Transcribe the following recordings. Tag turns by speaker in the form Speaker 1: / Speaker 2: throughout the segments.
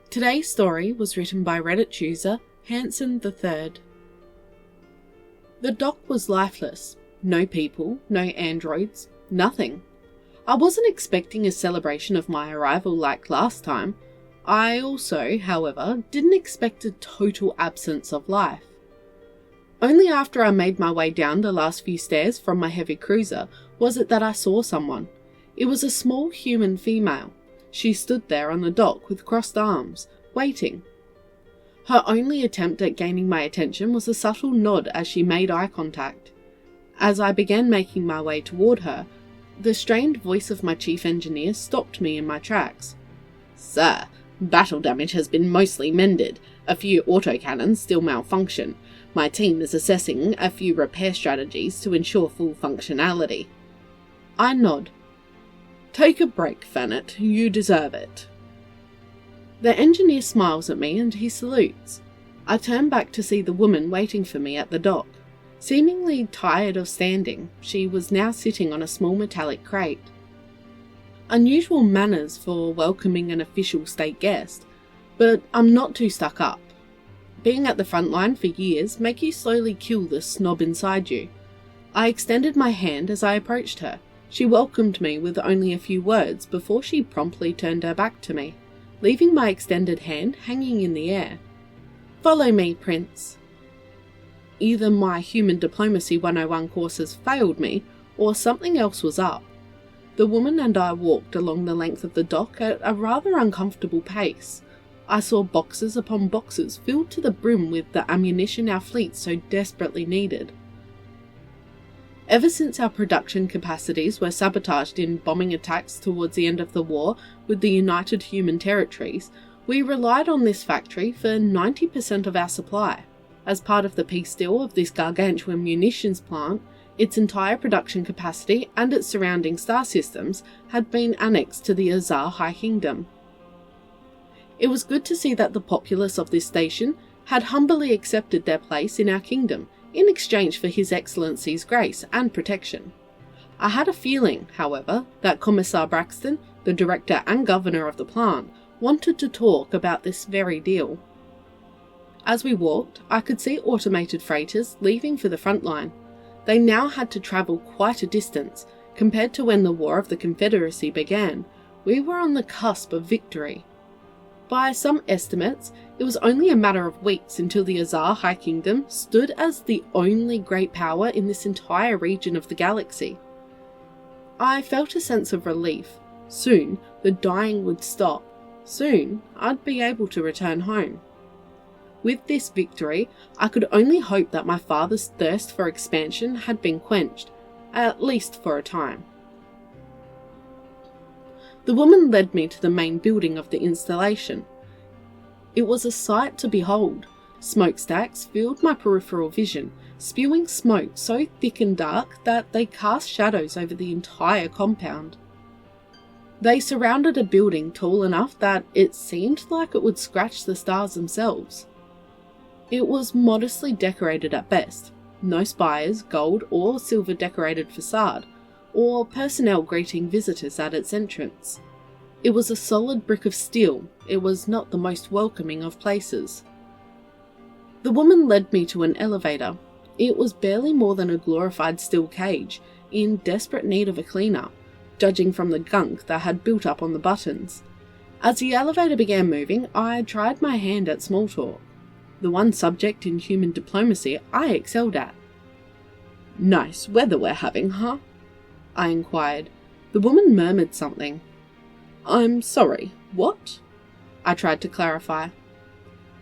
Speaker 1: Today's story was written by Reddit user Hanson III. The dock was lifeless. No people, no androids, nothing. I wasn't expecting a celebration of my arrival like last time. I also, however, didn't expect a total absence of life. Only after I made my way down the last few stairs from my heavy cruiser was it that I saw someone. It was a small human female. She stood there on the dock with crossed arms, waiting. Her only attempt at gaining my attention was a subtle nod as she made eye contact. As I began making my way toward her, the strained voice of my chief engineer stopped me in my tracks. "Sir, battle damage has been mostly mended. A few autocannons still malfunction. My team is assessing a few repair strategies to ensure full functionality." I nod. "Take a break, Fannet. You deserve it." The engineer smiles at me and he salutes. I turn back to see the woman waiting for me at the dock. Seemingly tired of standing, she was now sitting on a small metallic crate. Unusual manners for welcoming an official state guest, but I'm not too stuck up. Being at the front line for years make you slowly kill the snob inside you. I extended my hand as I approached her. She welcomed me with only a few words before she promptly turned her back to me, leaving my extended hand hanging in the air. "Follow me, Prince." Either my Human Diplomacy 101 courses failed me, or something else was up. The woman and I walked along the length of the dock at a rather uncomfortable pace. I saw boxes upon boxes filled to the brim with the ammunition our fleet so desperately needed. Ever since our production capacities were sabotaged in bombing attacks towards the end of the war with the United Human Territories, we relied on this factory for 90% of our supply. As part of the peace deal of this gargantuan munitions plant, its entire production capacity and its surrounding star systems had been annexed to the Azar High Kingdom. It was good to see that the populace of this station had humbly accepted their place in our kingdom in exchange for His Excellency's grace and protection. I had a feeling, however, that Commissar Braxton, the director and governor of the plant, wanted to talk about this very deal. As we walked, I could see automated freighters leaving for the front line. They now had to travel quite a distance. Compared to when the War of the Confederacy began, we were on the cusp of victory. By some estimates, it was only a matter of weeks until the Azar High Kingdom stood as the only great power in this entire region of the galaxy. I felt a sense of relief. Soon, the dying would stop. Soon, I'd be able to return home. With this victory, I could only hope that my father's thirst for expansion had been quenched, at least for a time. The woman led me to the main building of the installation. It was a sight to behold. Smokestacks filled my peripheral vision, spewing smoke so thick and dark that they cast shadows over the entire compound. They surrounded a building tall enough that it seemed like it would scratch the stars themselves. It was modestly decorated at best. No spires, gold or silver decorated facade, or personnel greeting visitors at its entrance. It was a solid brick of steel. It was not the most welcoming of places. The woman led me to an elevator. It was barely more than a glorified steel cage, in desperate need of a cleaner, judging from the gunk that had built up on the buttons. As the elevator began moving, I tried my hand at small talk, the one subject in human diplomacy I excelled at. "Nice weather we're having, huh?" I inquired. The woman murmured something. "I'm sorry, what?" I tried to clarify.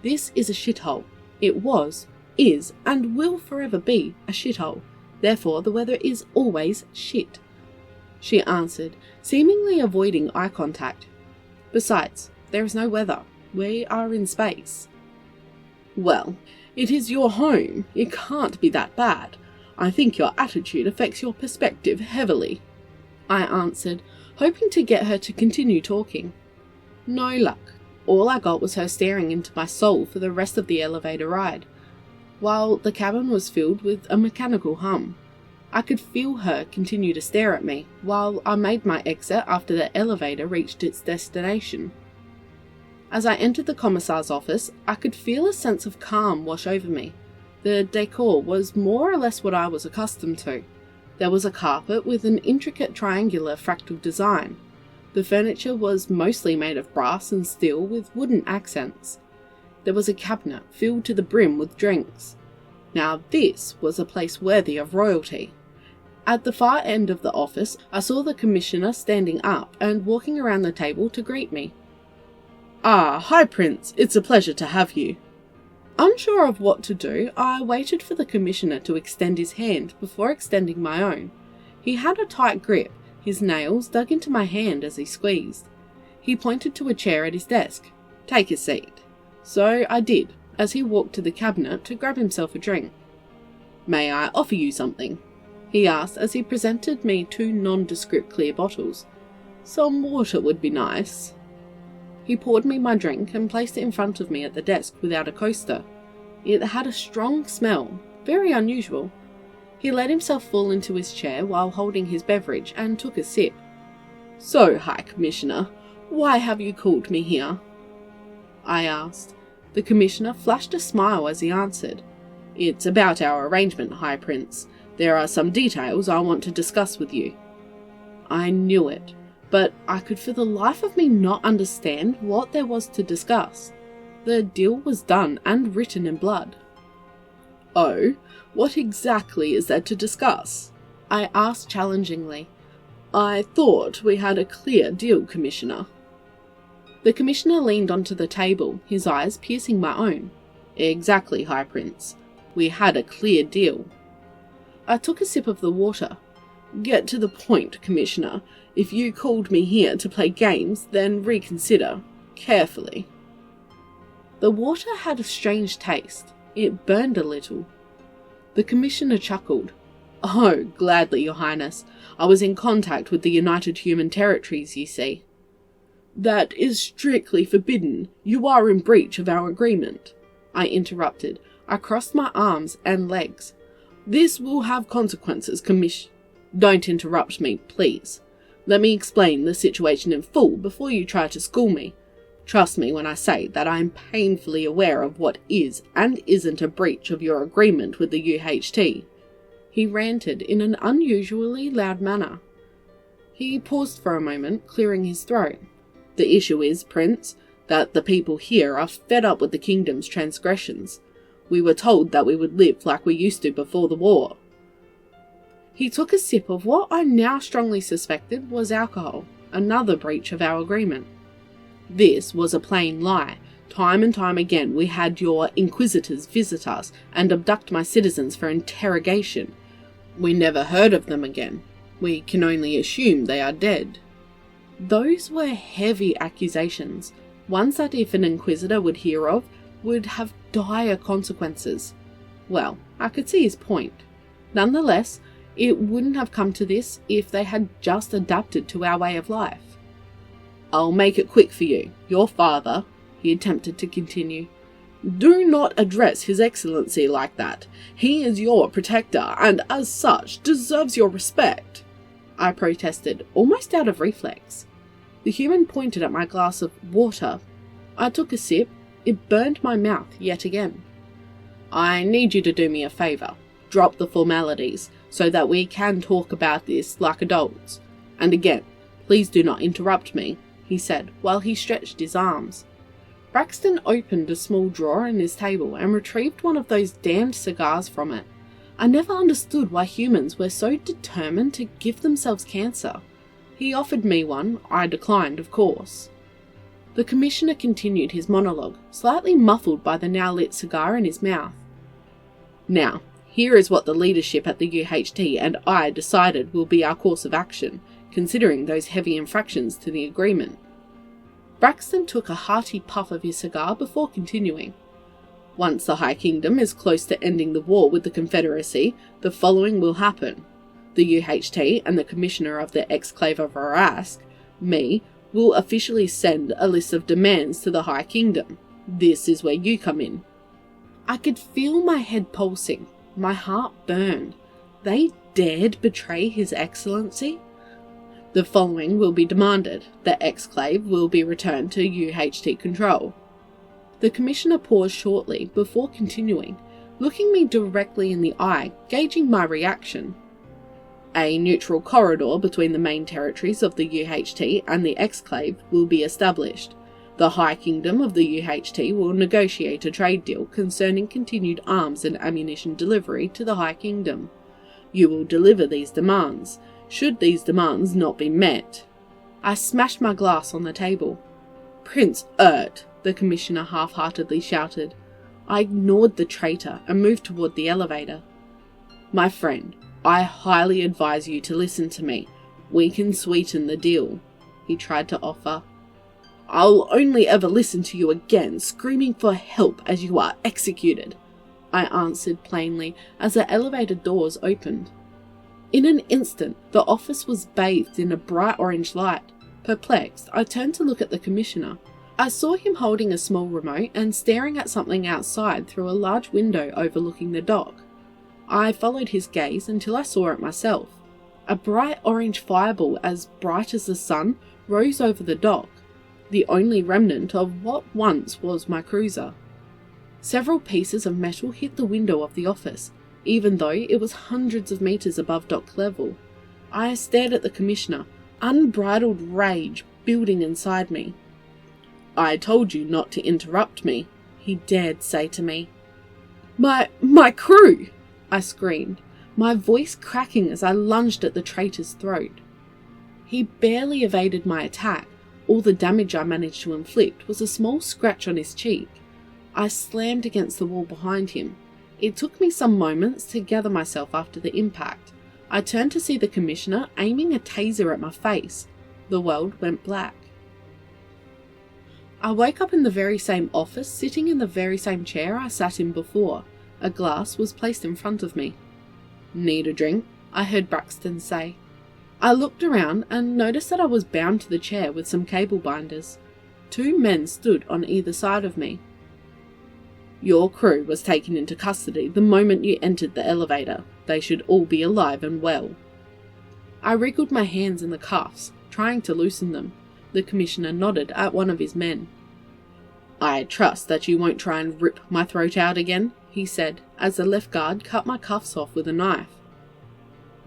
Speaker 1: "This is a shithole. It was, is, and will forever be a shithole. Therefore the weather is always shit," she answered, seemingly avoiding eye contact. "Besides, there is no weather. We are in space." "Well, it is your home. It can't be that bad. I think your attitude affects your perspective heavily," I answered, hoping to get her to continue talking. No luck. All I got was her staring into my soul for the rest of the elevator ride, while the cabin was filled with a mechanical hum. I could feel her continue to stare at me while I made my exit after the elevator reached its destination. As I entered the commissar's office, I could feel a sense of calm wash over me. The decor was more or less what I was accustomed to. There was a carpet with an intricate triangular fractal design. The furniture was mostly made of brass and steel with wooden accents. There was a cabinet filled to the brim with drinks. Now this was a place worthy of royalty. At the far end of the office, I saw the commissioner standing up and walking around the table to greet me. "Ah, hi Prince, it's a pleasure to have you." Unsure of what to do, I waited for the commissioner to extend his hand before extending my own. He had a tight grip, his nails dug into my hand as he squeezed. He pointed to a chair at his desk. "Take a seat." So I did, as he walked to the cabinet to grab himself a drink. "May I offer you something?" he asked as he presented me 2 nondescript clear bottles. "Some water would be nice." He poured me my drink and placed it in front of me at the desk without a coaster. It had a strong smell, very unusual. He let himself fall into his chair while holding his beverage and took a sip. "So, High Commissioner, why have you called me here?" I asked. The Commissioner flashed a smile as he answered. "It's about our arrangement, High Prince. There are some details I want to discuss with you." I knew it, but I could for the life of me not understand what there was to discuss. The deal was done and written in blood. "Oh, what exactly is there to discuss?" I asked challengingly. "I thought we had a clear deal, Commissioner." The Commissioner leaned onto the table, his eyes piercing my own. "Exactly, High Prince. We had a clear deal." I took a sip of the water. "Get to the point, Commissioner. If you called me here to play games, then reconsider. Carefully." The water had a strange taste. It burned a little. The Commissioner chuckled. "Oh, gladly, Your Highness. I was in contact with the United Human Territories, you see." "That is strictly forbidden. You are in breach of our agreement," I interrupted. I crossed my arms and legs. "This will have consequences, Don't interrupt me, please. Let me explain the situation in full before you try to school me. Trust me when I say that I am painfully aware of what is and isn't a breach of your agreement with the UHT. He ranted in an unusually loud manner. He paused for a moment, clearing his throat. "The issue is, Prince, that the people here are fed up with the kingdom's transgressions. We were told that we would live like we used to before the war." He took a sip of what I now strongly suspected was alcohol, another breach of our agreement. This was a plain lie. Time and time again we had your inquisitors visit us and abduct my citizens for interrogation. We never heard of them again. We can only assume they are dead. Those were heavy accusations, ones that if an inquisitor would hear of, would have dire consequences. Well, I could see his point. Nonetheless, it wouldn't have come to this if they had just adapted to our way of life. "I'll make it quick for you. Your father," he attempted to continue. "Do not address His Excellency like that. He is your protector and as such deserves your respect," I protested, almost out of reflex. The human pointed at my glass of water. I took a sip. It burned my mouth yet again. "I need you to do me a favour. Drop the formalities, so that we can talk about this like adults. And again, please do not interrupt me," he said, while he stretched his arms. Braxton opened a small drawer in his table and retrieved one of those damned cigars from it. I never understood why humans were so determined to give themselves cancer. He offered me one. I declined, of course. The Commissioner continued his monologue, slightly muffled by the now lit cigar in his mouth. "Now, here is what the leadership at the UHT and I decided will be our course of action, considering those heavy infractions to the agreement." Braxton took a hearty puff of his cigar before continuing. "Once the High Kingdom is close to ending the war with the Confederacy, the following will happen. The UHT and the Commissioner of the Exclave of Arask, me, will officially send a list of demands to the High Kingdom. This is where you come in." I could feel my head pulsing. My heart burned. They dared betray His Excellency? The following will be demanded. The exclave will be returned to UHT control. The Commissioner paused shortly before continuing, looking me directly in the eye, gauging my reaction. A neutral corridor between the main territories of the UHT and the exclave will be established. The High Kingdom of the UHT will negotiate a trade deal concerning continued arms and ammunition delivery to the High Kingdom. You will deliver these demands. Should these demands not be met, I smashed my glass on the table. Prince Urt, the Commissioner half-heartedly shouted. I ignored the traitor and moved toward the elevator. My friend, I highly advise you to listen to me. We can sweeten the deal, he tried to offer. I'll only ever listen to you again, screaming for help as you are executed, I answered plainly as the elevator doors opened. In an instant, the office was bathed in a bright orange light. Perplexed, I turned to look at the Commissioner. I saw him holding a small remote and staring at something outside through a large window overlooking the dock. I followed his gaze until I saw it myself. A bright orange fireball as bright as the sun rose over the dock, the only remnant of what once was my cruiser. Several pieces of metal hit the window of the office, even though it was hundreds of meters above dock level. I stared at the Commissioner, unbridled rage building inside me. I told you not to interrupt me, he dared say to me. My crew! I screamed, my voice cracking as I lunged at the traitor's throat. He barely evaded my attack. All the damage I managed to inflict was a small scratch on his cheek. I slammed against the wall behind him. It took me some moments to gather myself after the impact. I turned to see the Commissioner aiming a taser at my face. The world went black. I woke up in the very same office, sitting in the very same chair I sat in before. A glass was placed in front of me. Need a drink? I heard Braxton say. I looked around and noticed that I was bound to the chair with some cable binders. 2 men stood on either side of me. Your crew was taken into custody the moment you entered the elevator. They should all be alive and well. I wriggled my hands in the cuffs, trying to loosen them. The Commissioner nodded at one of his men. I trust that you won't try and rip my throat out again, he said, as the left guard cut my cuffs off with a knife.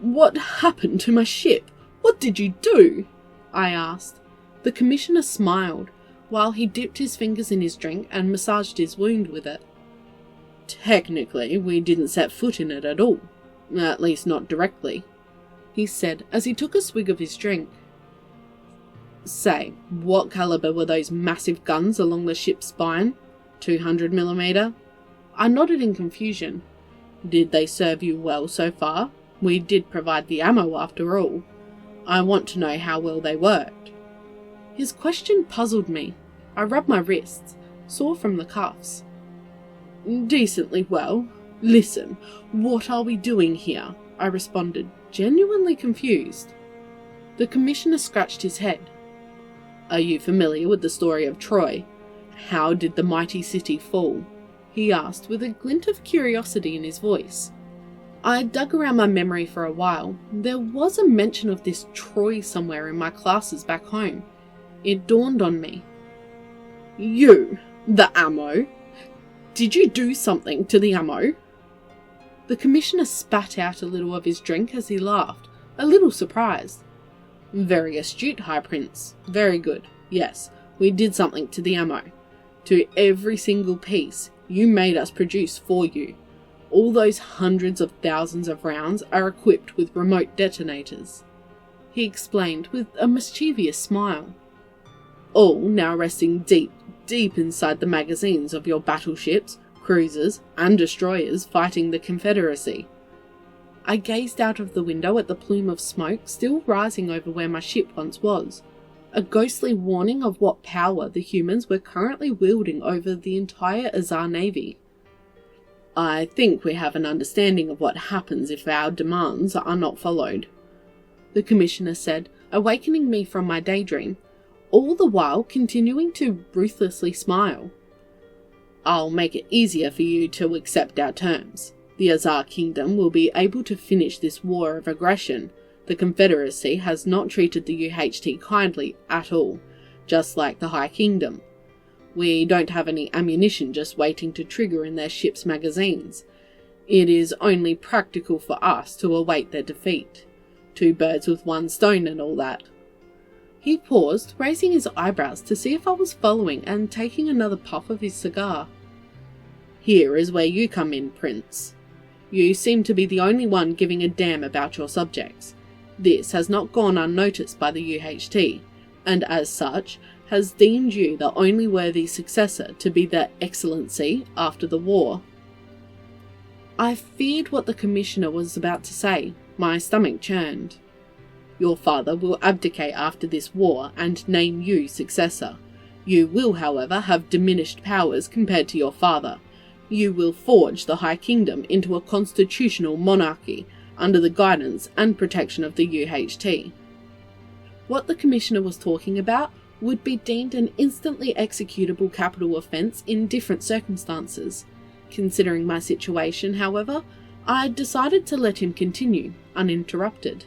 Speaker 1: What happened to my ship? What did you do? I asked. The Commissioner smiled, while he dipped his fingers in his drink and massaged his wound with it. Technically, we didn't set foot in it at all. At least not directly, he said as he took a swig of his drink. Say, what caliber were those massive guns along the ship's spine? 200mm? I nodded in confusion. Did they serve you well so far? We did provide the ammo after all. I want to know how well they worked. His question puzzled me. I rubbed my wrists, sore from the cuffs. Decently well. Listen, what are we doing here? I responded, genuinely confused. The Commissioner scratched his head. Are you familiar with the story of Troy? How did the mighty city fall? He asked with a glint of curiosity in his voice. I dug around my memory for a while. There was a mention of this Troy somewhere in my classes back home. It dawned on me. You, the ammo? Did you do something to the ammo? The Commissioner spat out a little of his drink as he laughed, a little surprised. Very astute, High Prince. Very good. Yes, we did something to the ammo. To every single piece you made us produce for you. All those hundreds of thousands of rounds are equipped with remote detonators, he explained with a mischievous smile. All now resting deep, deep inside the magazines of your battleships, cruisers, and destroyers fighting the Confederacy. I gazed out of the window at the plume of smoke still rising over where my ship once was, a ghostly warning of what power the humans were currently wielding over the entire Azar Navy. I think we have an understanding of what happens if our demands are not followed, the Commissioner said, awakening me from my daydream, all the while continuing to ruthlessly smile. I'll make it easier for you to accept our terms. The Azar Kingdom will be able to finish this war of aggression. The Confederacy has not treated the UHT kindly at all, just like the High Kingdom. We don't have any ammunition just waiting to trigger in their ships' magazines. It is only practical for us to await their defeat. 2 birds with 1 stone and all that. He paused, raising his eyebrows to see if I was following and taking another puff of his cigar. Here is where you come in, Prince. You seem to be the only one giving a damn about your subjects. This has not gone unnoticed by the UHT, and as such, has deemed you the only worthy successor to be their excellency after the war. I feared what the Commissioner was about to say. My stomach churned. Your father will abdicate after this war and name you successor. You will, however, have diminished powers compared to your father. You will forge the High Kingdom into a constitutional monarchy under the guidance and protection of the UHT. What the Commissioner was talking about would be deemed an instantly executable capital offence in different circumstances. Considering my situation, however, I decided to let him continue, uninterrupted.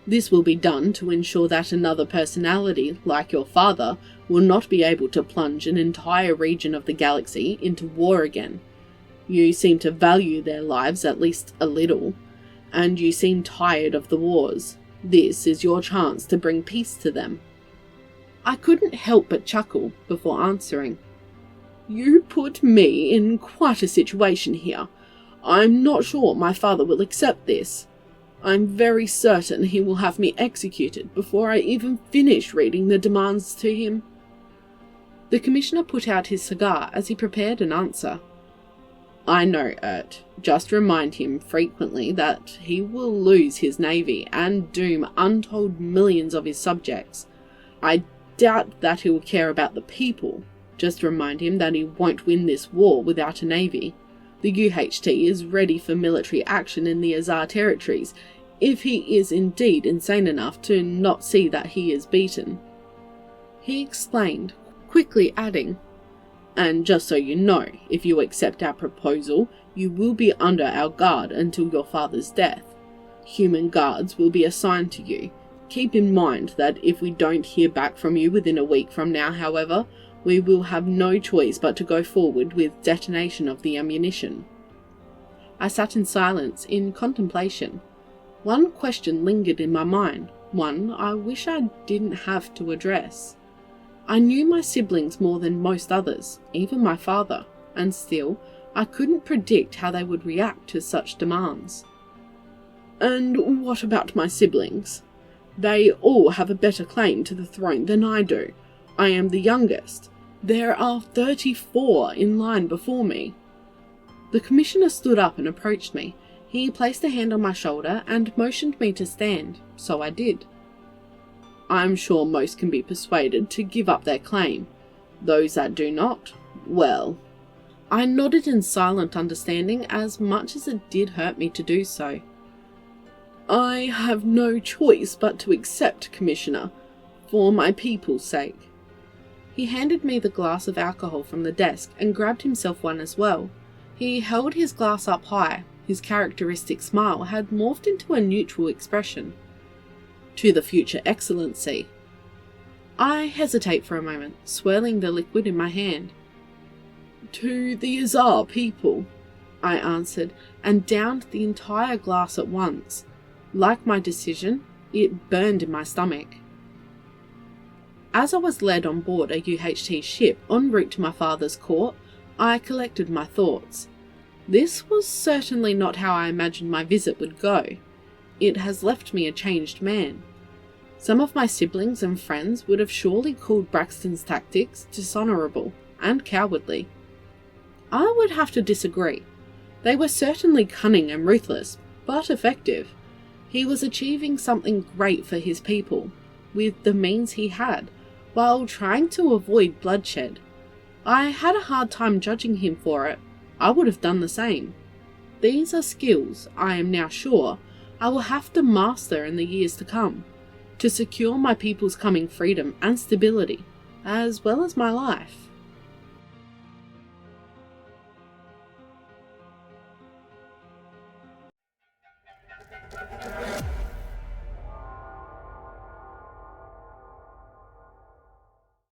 Speaker 1: This will be done to ensure that another personality, like your father, will not be able to plunge an entire region of the galaxy into war again. You seem to value their lives at least a little, and you seem tired of the wars. This is your chance to bring peace to them. I couldn't help but chuckle before answering. You put me in quite a situation here. I'm not sure my father will accept this. I'm very certain he will have me executed before I even finish reading the demands to him. The Commissioner put out his cigar as he prepared an answer. I know, Ert. Just remind him frequently that he will lose his navy and doom untold millions of his subjects. I doubt that he will care about the people. Just remind him that he won't win this war without a navy. The UHT is ready for military action in the Azar territories, if he is indeed insane enough to not see that he is beaten. He explained, quickly adding, and just so you know, if you accept our proposal, you will be under our guard until your father's death. Human guards will be assigned to you. Keep in mind that if we don't hear back from you within a week from now, however, we will have no choice but to go forward with detonation of the ammunition. I sat in silence, in contemplation. One question lingered in my mind, one I wish I didn't have to address. I knew my siblings more than most others, even my father, and still, I couldn't predict how they would react to such demands. And what about my siblings? They all have a better claim to the throne than I do. I am the youngest. There are 34 in line before me. The Commissioner stood up and approached me. He placed a hand on my shoulder and motioned me to stand, so I did. I'm sure most can be persuaded to give up their claim. Those that do not, well. I nodded in silent understanding, as much as it did hurt me to do so. I have no choice but to accept, Commissioner, for my people's sake. He handed me the glass of alcohol from the desk and grabbed himself one as well. He held his glass up high. His characteristic smile had morphed into a neutral expression. To the future excellency. I hesitate for a moment, swirling the liquid in my hand. To the Azar people, I answered, and downed the entire glass at once. Like my decision, it burned in my stomach. As I was led on board a UHT ship en route to my father's court, I collected my thoughts. This was certainly not how I imagined my visit would go. It has left me a changed man. Some of my siblings and friends would have surely called Braxton's tactics dishonourable and cowardly. I would have to disagree. They were certainly cunning and ruthless, but effective. He was achieving something great for his people, with the means he had, while trying to avoid bloodshed. I had a hard time judging him for it. I would have done the same. These are skills, I am now sure, I will have to master in the years to come, to secure my people's coming freedom and stability, as well as my life.